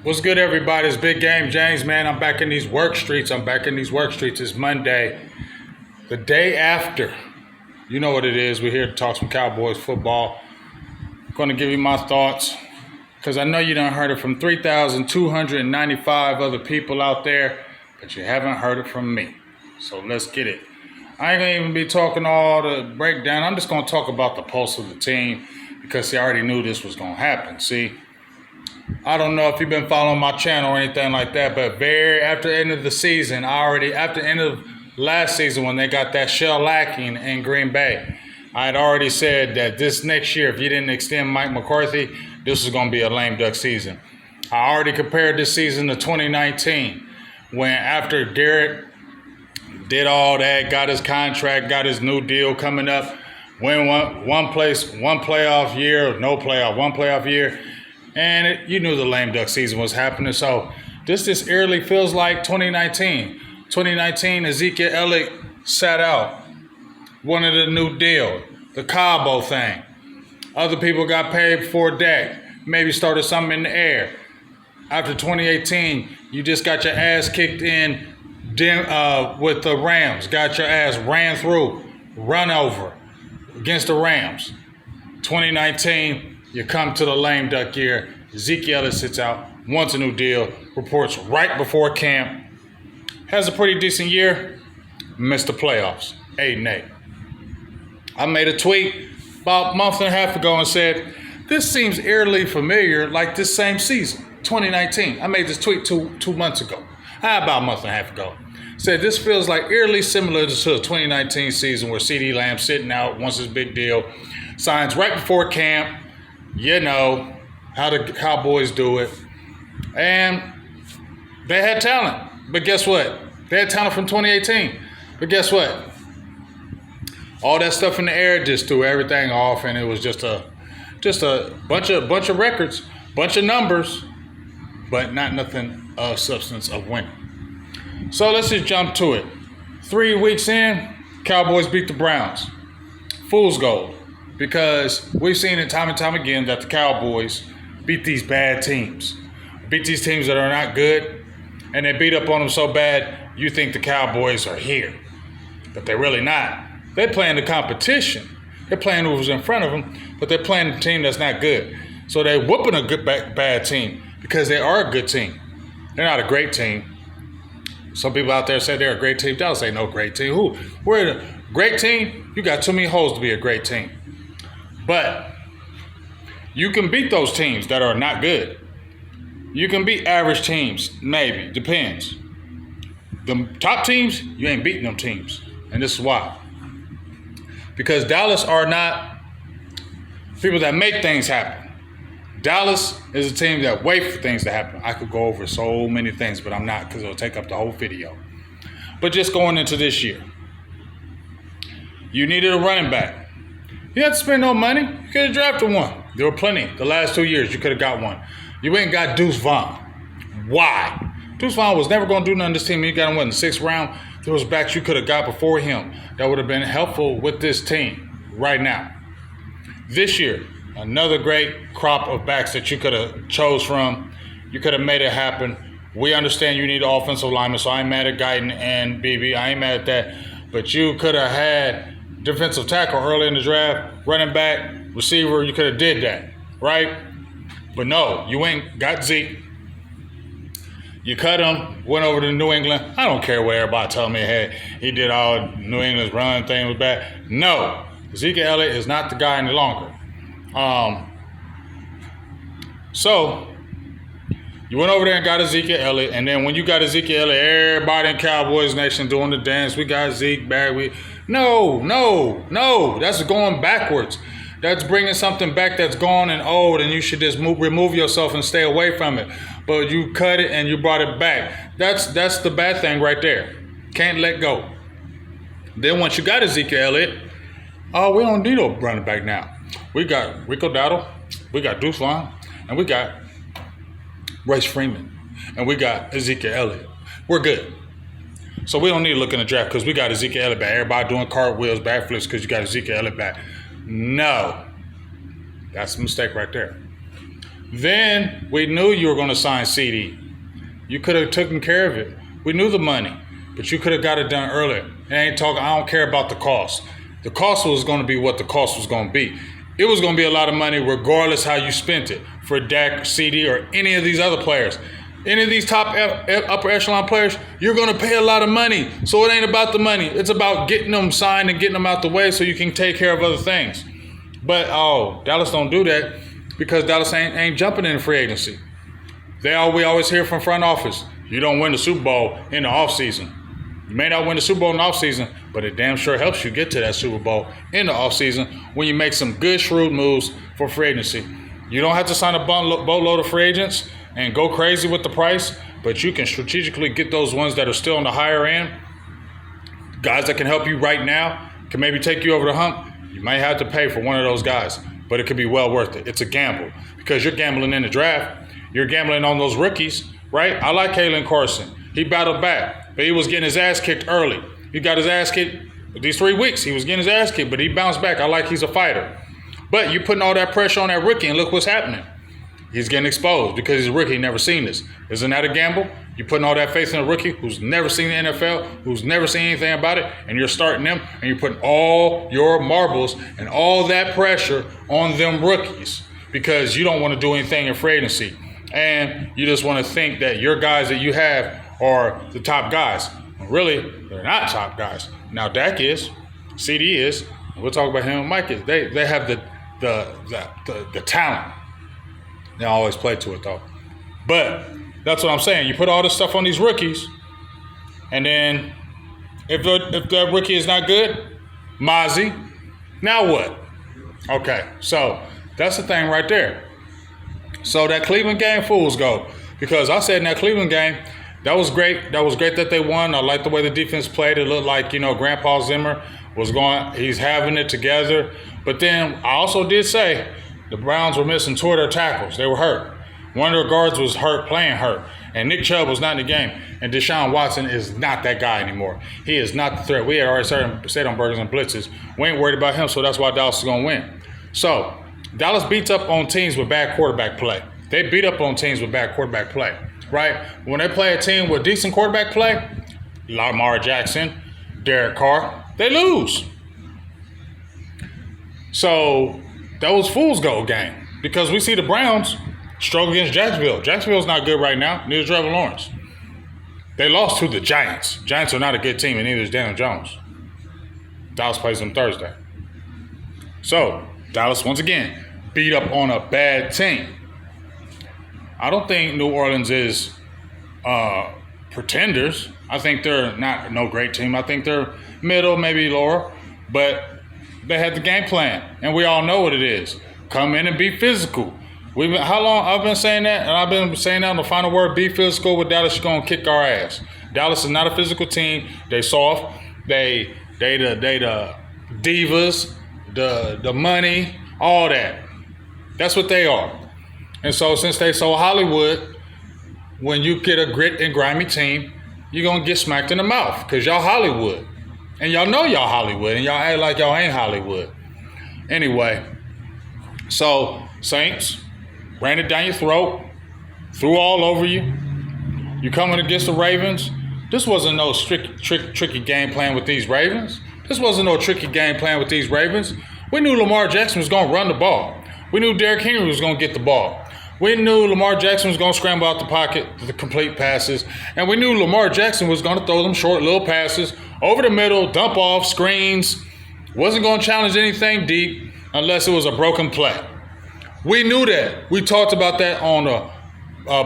What's good, everybody? It's Big Game James, man. I'm back in these work streets. It's Monday, the day after. You know what it is. We're here to talk some Cowboys football. I'm going to give you my thoughts because I know you done heard it from 3,295 other people out there, but you haven't heard it from me. So let's get it. I ain't going to even be talking all the breakdown. I'm just going to talk about the pulse of the team because I already knew this was going to happen. See, I don't know if you've been following my channel or anything like that, but after the end of the season, after the end of last season when they got that shell-lacking in Green Bay, I had already said that this next year, if you didn't extend Mike McCarthy, this was going to be a lame duck season. I already compared this season to 2019 when after Garrett did all that, got his contract, got his new deal coming up, win one playoff year, and you knew the lame duck season was happening. So this eerily feels like 2019. 2019, Ezekiel Elliott sat out, wanted a new deal, the Cowboys thing. Other people got paid before Dak, maybe started something in the air. After 2018, you just got your ass kicked in with the Rams, got your ass run over against the Rams. 2019, you come to the lame duck year. Ezekiel Elliott sits out, wants a new deal, reports right before camp, has a pretty decent year, missed the playoffs, 8-8. I made a tweet about a month and a half ago and said, this seems eerily familiar like this same season, 2019. I made this tweet two months ago, about a month and a half ago. Said this feels like eerily similar to the 2019 season where CeeDee Lamb sitting out, wants his big deal, signs right before camp. You know how the Cowboys do it. And they had talent. But guess what? They had talent from 2018. But guess what? All that stuff in the air just threw everything off, and it was just a bunch of records, bunch of numbers, but not nothing of substance of winning. So let's just jump to it. 3 weeks in, Cowboys beat the Browns. Fool's gold. Because we've seen it time and time again that the Cowboys beat these bad teams. Beat these teams that are not good, and they beat up on them so bad, you think the Cowboys are here. But they're really not. They're playing the competition. They're playing who's in front of them, but they're playing a team that's not good. So they're whooping a good bad team because they are a good team. They're not a great team. Some people out there say they're a great team. Dallas ain't no great team. We're a great team? You got too many holes to be a great team. But you can beat those teams that are not good. You can beat average teams, maybe. Depends. The top teams, you ain't beating them teams. And this is why. Because Dallas are not people that make things happen. Dallas is a team that wait for things to happen. I could go over so many things, but I'm not because it'll take up the whole video. But just going into this year, you needed a running back. You had to spend no money. You could have drafted one. There were plenty. The last 2 years, you could have got one. You ain't got Deuce Vaughn. Why? Deuce Vaughn was never going to do nothing to this team. You got him in the 6th round. There was backs you could have got before him that would have been helpful with this team right now. This year, another great crop of backs that you could have chose from. You could have made it happen. We understand you need offensive linemen, so I ain't mad at Guyton and BB. I ain't mad at that. But you could have had defensive tackle early in the draft, running back, receiver, you could have did that, right? But no, you ain't got Zeke. You cut him, went over to New England. I don't care what everybody told me he did all New England's run thing was bad. No, Ezekiel Elliott is not the guy any longer. So you went over there and got Ezekiel Elliott, and then when you got Ezekiel Elliott, everybody in Cowboys Nation doing the dance. We got Zeke back. No. That's going backwards. That's bringing something back that's gone and old, and you should just remove yourself and stay away from it. But you cut it and you brought it back. That's the bad thing right there. Can't let go. Then once you got Ezekiel Elliott, we don't need a running back now. We got Rico Dowdle, we got Deuce Vaughn, and we got Royce Freeman, and we got Ezekiel Elliott. We're good. So we don't need to look in the draft because we got Ezekiel Elliott back. Everybody doing cartwheels, backflips because you got Ezekiel Elliott back. No. That's a mistake right there. Then we knew you were going to sign CD. You could have taken care of it. We knew the money, but you could have got it done earlier. I don't care about the cost. The cost was going to be what the cost was going to be. It was going to be a lot of money regardless how you spent it for Dak, CD, or any of these other players. Any of these top upper echelon players, you're going to pay a lot of money. So it ain't about the money. It's about getting them signed and getting them out the way so you can take care of other things. But, Dallas don't do that because Dallas ain't jumping in free agency. We always hear from front office, you don't win the Super Bowl in the offseason. You may not win the Super Bowl in the offseason, but it damn sure helps you get to that Super Bowl in the offseason when you make some good, shrewd moves for free agency. You don't have to sign a boatload of free agents and go crazy with the price, but you can strategically get those ones that are still on the higher end, guys that can help you right now, can maybe take you over the hump. You might have to pay for one of those guys, but it could be well worth it. It's a gamble because you're gambling in the draft. You're gambling on those rookies, right? I like Kalen Carson. He battled back, but he was getting his ass kicked early. He got his ass kicked these 3 weeks. He was getting his ass kicked, but he bounced back. I like he's a fighter. But you're putting all that pressure on that rookie, and look what's happening. He's getting exposed because he's a rookie. He never seen this. Isn't that a gamble? You're putting all that faith in a rookie who's never seen the NFL, who's never seen anything about it, and you're starting them, and you're putting all your marbles and all that pressure on them rookies because you don't want to do anything in free agency. And you just want to think that your guys that you have are the top guys. Really, they're not top guys. Now, Dak is, CD is, we'll talk about him and Mike is. They have the talent. They always play to it, though. But that's what I'm saying. You put all this stuff on these rookies, and then if the rookie is not good, Mozzie, now what? Okay, so that's the thing right there. So that Cleveland game, fools go. Because I said in that Cleveland game, that was great. That was great that they won. I like the way the defense played. It looked like, Grandpa Zimmer was he's having it together. But then I also did say the Browns were missing two of their tackles. They were hurt. One of their guards was playing hurt. And Nick Chubb was not in the game. And Deshaun Watson is not that guy anymore. He is not the threat. We had already said on Burgers and Blitzes, we ain't worried about him, so that's why Dallas is going to win. So Dallas beats up on teams with bad quarterback play. They beat up on teams with bad quarterback play, right? When they play a team with decent quarterback play, Lamar Jackson, Derek Carr, they lose. So that was fool's gold game because we see the Browns struggle against Jacksonville. Jacksonville's not good right now, neither is Trevor Lawrence. They lost to the Giants. Giants are not a good team, and neither is Daniel Jones. Dallas plays them Thursday. So Dallas, once again, beat up on a bad team. I don't think New Orleans is pretenders. I think they're not no great team. I think they're middle, maybe lower, but they had the game plan, and we all know what it is. Come in and be physical. How long I've been saying that, and I've been saying that on the final word, be physical with Dallas, you're going to kick our ass. Dallas is not a physical team. They soft. They the divas, the money, all that. That's what they are. And so since they so Hollywood, when you get a grit and grimy team, you're going to get smacked in the mouth because y'all Hollywood. And y'all know y'all Hollywood, and y'all act like y'all ain't Hollywood. Anyway, so Saints ran it down your throat, threw all over you. You coming against the Ravens. This wasn't no tricky game plan with these Ravens. This wasn't no tricky game plan with these Ravens. We knew Lamar Jackson was going to run the ball. We knew Derrick Henry was going to get the ball. We knew Lamar Jackson was going to scramble out the pocket to complete passes. And we knew Lamar Jackson was going to throw them short little passes over the middle, dump off, screens. Wasn't going to challenge anything deep unless it was a broken play. We knew that. We talked about that on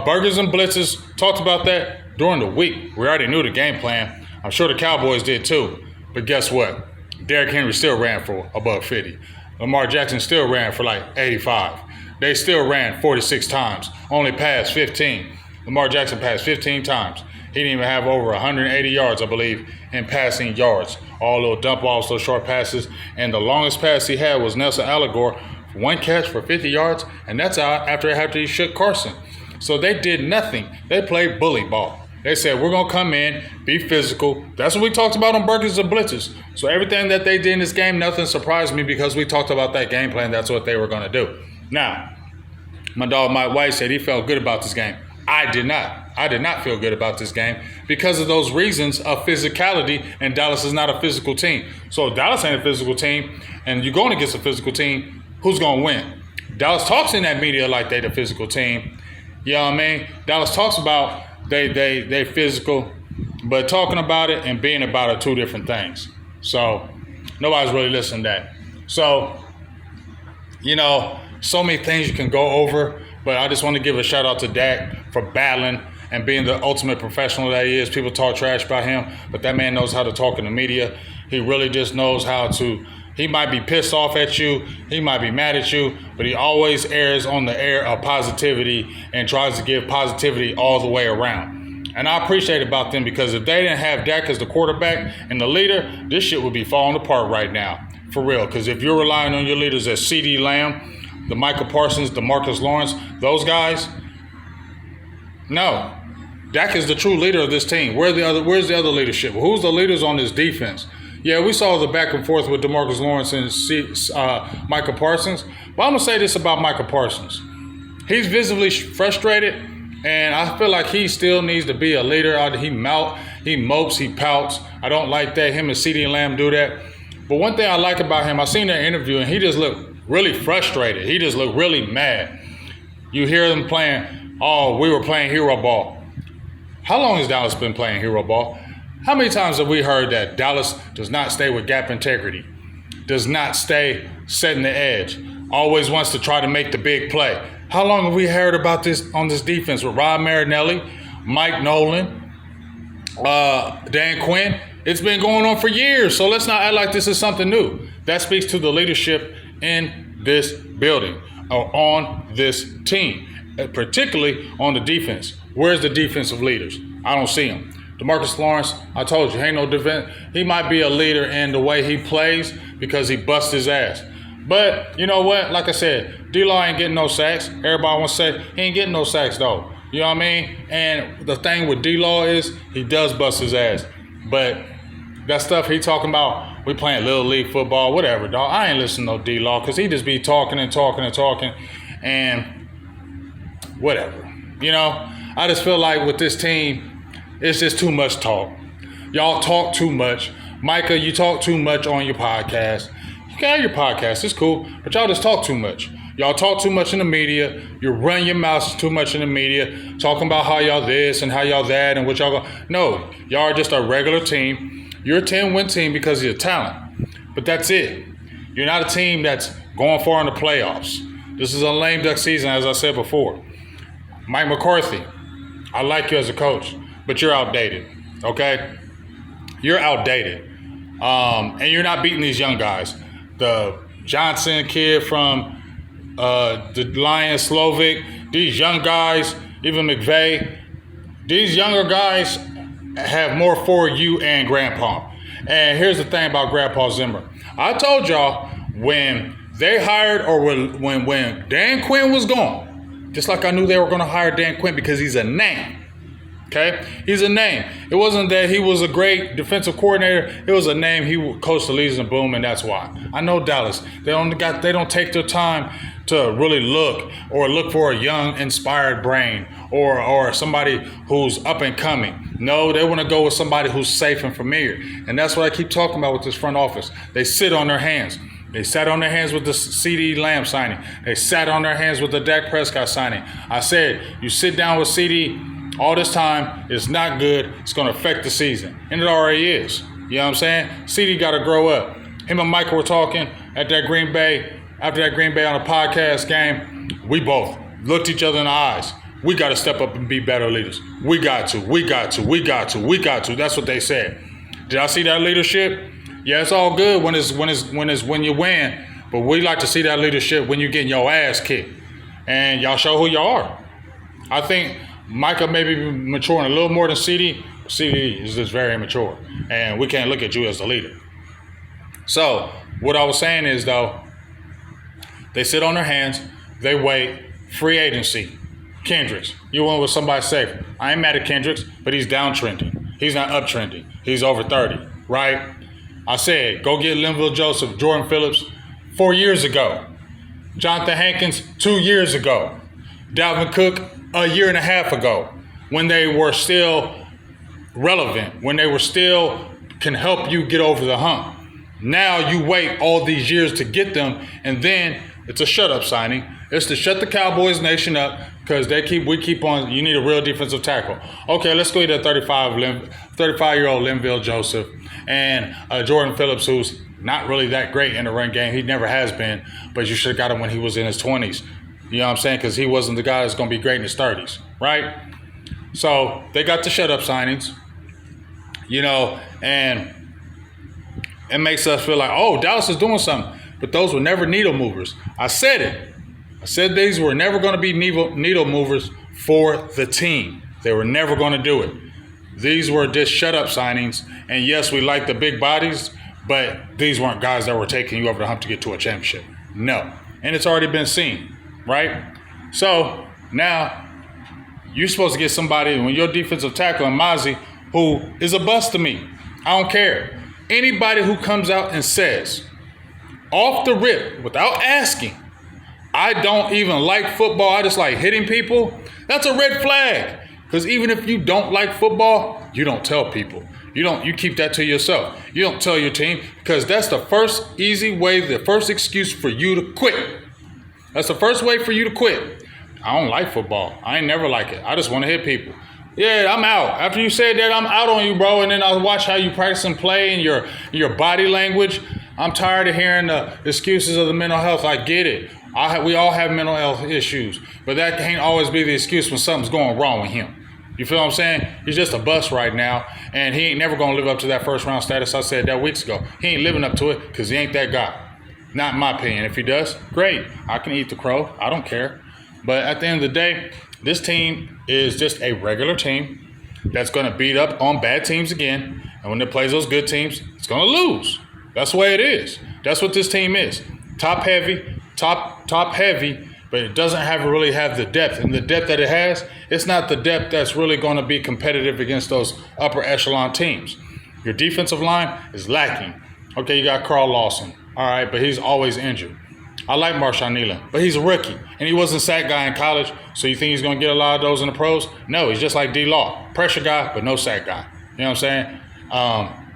Burgers and Blitzes. Talked about that during the week. We already knew the game plan. I'm sure the Cowboys did too. But guess what? Derrick Henry still ran for above 50. Lamar Jackson still ran for like 85. They still ran 46 times, only passed 15. Lamar Jackson passed 15 times. He didn't even have over 180 yards, I believe, in passing yards. All little dump offs, those short passes. And the longest pass he had was Nelson Aguilar, one catch for 50 yards, and that's out after he shook Carson. So they did nothing. They played bully ball. They said, we're going to come in, be physical. That's what we talked about on Burgers and Blitzes. So everything that they did in this game, nothing surprised me because we talked about that game plan. That's what they were going to do. Now, My dog Mike White said he felt good about this game. I did not. I did not feel good about this game because of those reasons of physicality, and Dallas is not a physical team. So if Dallas ain't a physical team, and you're going against a physical team, who's going to win? Dallas talks in that media like they the physical team. You know what I mean? Dallas talks about they physical, but talking about it and being about it are two different things. So nobody's really listening to that. So, so many things you can go over, but I just want to give a shout out to Dak for battling and being the ultimate professional that he is. People talk trash about him, but that man knows how to talk in the media. He really just knows how to. He might be pissed off at you, he might be mad at you, but he always errs on the air of positivity and tries to give positivity all the way around. And I appreciate about them, because if they didn't have Dak as the quarterback and the leader, this shit would be falling apart right now. For real. Because if you're relying on your leaders as CeeDee Lamb, the Michael Parsons, the Marcus Lawrence, those guys, no. Dak is the true leader of this team. Where's the other leadership? Who's the leaders on this defense? Yeah, we saw the back and forth with DeMarcus Lawrence and Michael Parsons. But I'm going to say this about Michael Parsons. He's visibly frustrated, and I feel like he still needs to be a leader. He mopes, he pouts. I don't like that. Him and CeeDee Lamb do that. But one thing I like about him, I seen that interview, and he just looked really frustrated. He just looked really mad. You hear them playing, oh, we were playing hero ball. How long has Dallas been playing hero ball? How many times have we heard that Dallas does not stay with gap integrity, does not stay setting the edge, always wants to try to make the big play? How long have we heard about this on this defense with Rod Marinelli, Mike Nolan, Dan Quinn? It's been going on for years, so let's not act like this is something new. That speaks to the leadership in this building or on this team, particularly on the defense. Where's the defensive leaders? I don't see them. DeMarcus Lawrence, I told you, ain't no defense. He might be a leader in the way he plays because he busts his ass. But you know what? Like I said, D-Law ain't getting no sacks. Everybody wants to say he ain't getting no sacks though. You know what I mean? And the thing with D-Law is he does bust his ass. But that stuff he talking about, we playing little league football, whatever, dog. I ain't listening to no D-Law because he just be talking and whatever. I just feel like with this team, it's just too much talk. Y'all talk too much. Micah, you talk too much on your podcast. You can have your podcast, it's cool, but y'all just talk too much. Y'all talk too much in the media. You run your mouths too much in the media, talking about how y'all this and how y'all that and what y'all go. No, y'all are just a regular team. You're a 10-win team because of your talent, but that's it. You're not a team that's going far in the playoffs. This is a lame duck season, as I said before. Mike McCarthy, I like you as a coach, but you're outdated, okay? You're outdated. And you're not beating these young guys. The Johnson kid from the Lions, Slovic, these young guys, even McVay, these younger guys have more for you and Grandpa. And here's the thing about Grandpa Zimmer. I told y'all when they hired or when Dan Quinn was gone, just like I knew they were going to hire Dan Quinn because he's a name. Okay? He's a name. It wasn't that he was a great defensive coordinator. It was a name. He coached the Legion of Boom, and that's why. I know Dallas. They don't take their time to really look for a young, inspired brain or somebody who's up and coming. No, they want to go with somebody who's safe and familiar. And that's what I keep talking about with this front office. They sit on their hands. They sat on their hands with the CeeDee Lamb signing. They sat on their hands with the Dak Prescott signing. I said, you sit down with CeeDee all this time, it's not good. It's going to affect the season. And it already is. You know what I'm saying? CeeDee got to grow up. Him and Michael were talking at that Green Bay, after that Green Bay on a podcast game. We both looked each other in the eyes. We got to step up and be better leaders. We got to. That's what they said. Did I see that leadership? Yeah, it's all good when you win, but we like to see that leadership when you're getting your ass kicked. And y'all show who you are. I think Micah may be maturing a little more than CeeDee. CeeDee is just very immature, and we can't look at you as the leader. So what I was saying is, though, they sit on their hands, they wait. Free agency. Kendricks, you went with somebody safe. I ain't mad at Kendricks, but he's downtrending. He's not uptrending. He's over 30, right? I said, go get Linville Joseph, Jordan Phillips 4 years ago. Jonathan Hankins 2 years ago. Dalvin Cook a year and a half ago when they were still relevant, when they were still can help you get over the hump. Now you wait all these years to get them, and then it's a shut-up signing. It's to shut the Cowboys nation up because we keep on, you need a real defensive tackle. Okay, let's go get that 35-year-old Linville Joseph and Jordan Phillips, who's not really that great in the run game. He never has been, but you should have got him when he was in his 20s. You know what I'm saying? Because he wasn't the guy that's going to be great in his 30s, right? So they got the shut-up signings, and it makes us feel like, oh, Dallas is doing something. But those were never needle movers. I said it. I said these were never going to be needle movers for the team. They were never going to do it. These were just shut-up signings. And yes, we like the big bodies, but these weren't guys that were taking you over the hump to get to a championship. No. And it's already been seen, right? So now you're supposed to get somebody, when your defensive tackle, Mazi, who is a bust to me. I don't care. Anybody who comes out and says, off the rip, without asking, I don't even like football, I just like hitting people, that's a red flag. Because even if you don't like football, you don't tell people. You keep that to yourself. You don't tell your team, because that's the first easy way, the first excuse for you to quit. That's the first way for you to quit. I don't like football. I ain't never like it. I just want to hit people. Yeah, I'm out. After you said that, I'm out on you, bro. And then I'll watch how you practice and play and your body language. I'm tired of hearing the excuses of the mental health. I get it. We all have mental health issues, but that can't always be the excuse when something's going wrong with him. You feel what I'm saying? He's just a bust right now, and he ain't never going to live up to that first round status I said that weeks ago. He ain't living up to it because he ain't that guy. Not in my opinion. If he does, great. I can eat the crow. I don't care. But at the end of the day, this team is just a regular team that's going to beat up on bad teams again. And when it plays those good teams, it's going to lose. That's the way it is. That's what this team is. Top heavy, but it doesn't really have the depth. And the depth that it has, it's not the depth that's really going to be competitive against those upper echelon teams. Your defensive line is lacking. Okay, you got Carl Lawson. All right, but he's always injured. I like Marshawn Nealon, but he's a rookie, and he wasn't a sack guy in college, so you think he's going to get a lot of those in the pros? No, he's just like D-Law, pressure guy, but no sack guy. You know what I'm saying?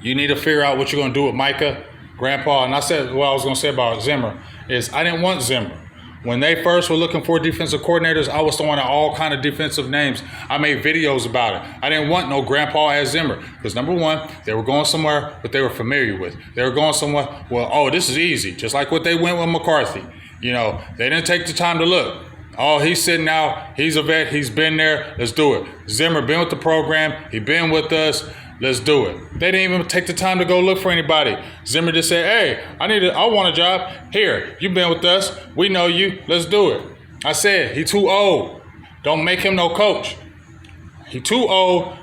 You need to figure out what you're going to do with Micah, Grandpa, and I said what I was going to say about Zimmer is I didn't want Zimmer. When they first were looking for defensive coordinators, I was throwing out all kind of defensive names. I made videos about it. I didn't want no Grandpa as Zimmer because, number one, they were going somewhere what they were familiar with. They were going somewhere, well, oh, this is easy, just like what they went with McCarthy. They didn't take the time to look. Oh, he's sitting out. He's a vet. He's been there. Let's do it. Zimmer been with the program. He been with us. Let's do it. They didn't even take the time to go look for anybody. Zimmer just said, hey, I want a job. Here, you've been with us. We know you. Let's do it. I said, he too old. Don't make him no coach. He too old.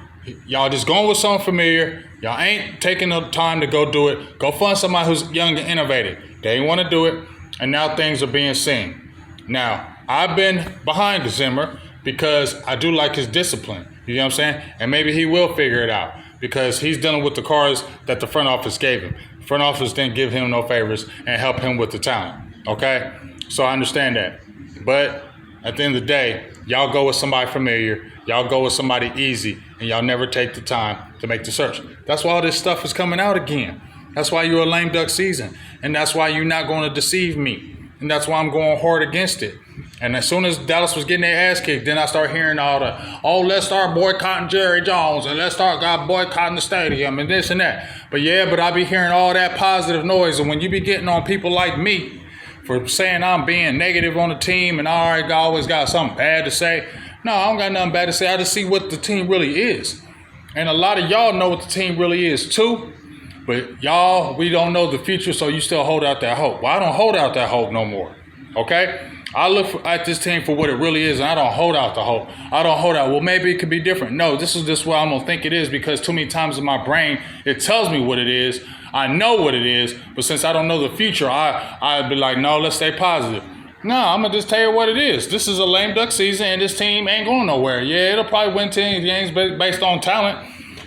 Y'all just going with something familiar. Y'all ain't taking the time to go do it. Go find somebody who's young and innovative. They ain't want to do it, and now things are being seen. Now, I've been behind Zimmer because I do like his discipline. You know what I'm saying? And maybe he will figure it out, because he's dealing with the cards that the front office gave him. The front office didn't give him no favors and help him with the talent, okay? So I understand that. But at the end of the day, y'all go with somebody familiar, y'all go with somebody easy, and y'all never take the time to make the search. That's why all this stuff is coming out again. That's why you're a lame duck season, and that's why you're not going to deceive me, and that's why I'm going hard against it. And as soon as Dallas was getting their ass kicked, then I start hearing let's start boycotting Jerry Jones, and let's start boycotting the stadium and this and that. But I be hearing all that positive noise. And when you be getting on people like me for saying I'm being negative on the team and I always got something bad to say, no, I don't got nothing bad to say. I just see what the team really is. And a lot of y'all know what the team really is too. But y'all, we don't know the future, so you still hold out that hope. Well, I don't hold out that hope no more, okay? I look at this team for what it really is, and I don't hold out the hope. I don't hold out, well, maybe it could be different. No, this is just what I'm going to think it is, because too many times in my brain, it tells me what it is. I know what it is, but since I don't know the future, I'd be like, no, let's stay positive. No, I'm going to just tell you what it is. This is a lame duck season, and this team ain't going nowhere. Yeah, it'll probably win 10 games based on talent,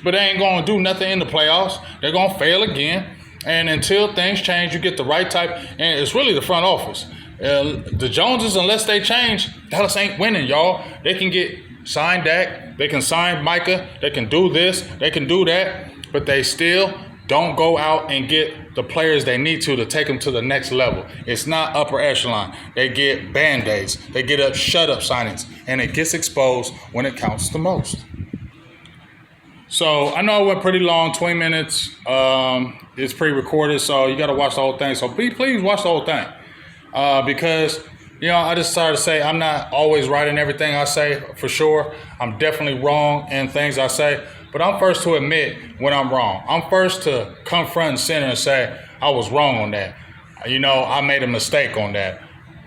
but they ain't going to do nothing in the playoffs. They're going to fail again. And until things change, you get the right type, and it's really the front office. The Joneses, unless they change, Dallas ain't winning, y'all. They can get signed Dak, they can sign Micah, they can do this, they can do that, but they still don't go out and get the players they need to take them to the next level. It's not upper echelon. They get Band-Aids, they get shut-up signings, and it gets exposed when it counts the most. So I know it went pretty long, 20 minutes. It's pre-recorded, so you got to watch the whole thing. So please watch the whole thing because, I just started to say I'm not always right in everything I say, for sure. I'm definitely wrong in things I say, but I'm first to admit when I'm wrong. I'm first to come front and center and say I was wrong on that. I made a mistake on that.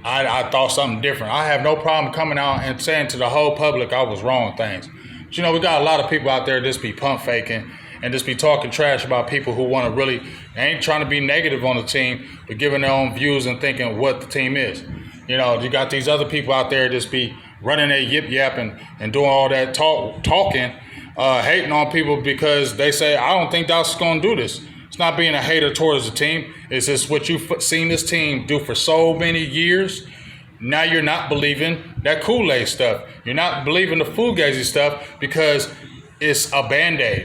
I thought something different. I have no problem coming out and saying to the whole public I was wrong on things. But, we got a lot of people out there just be pump faking and just be talking trash about people who want to really, ain't trying to be negative on the team, but giving their own views and thinking what the team is. You got these other people out there just be running their yip-yap and doing all that talking, hating on people because they say, I don't think Dallas is going to do this. It's not being a hater towards the team. It's just what you've seen this team do for so many years. Now you're not believing that Kool-Aid stuff. You're not believing the Fugazi stuff because it's a Band-Aid.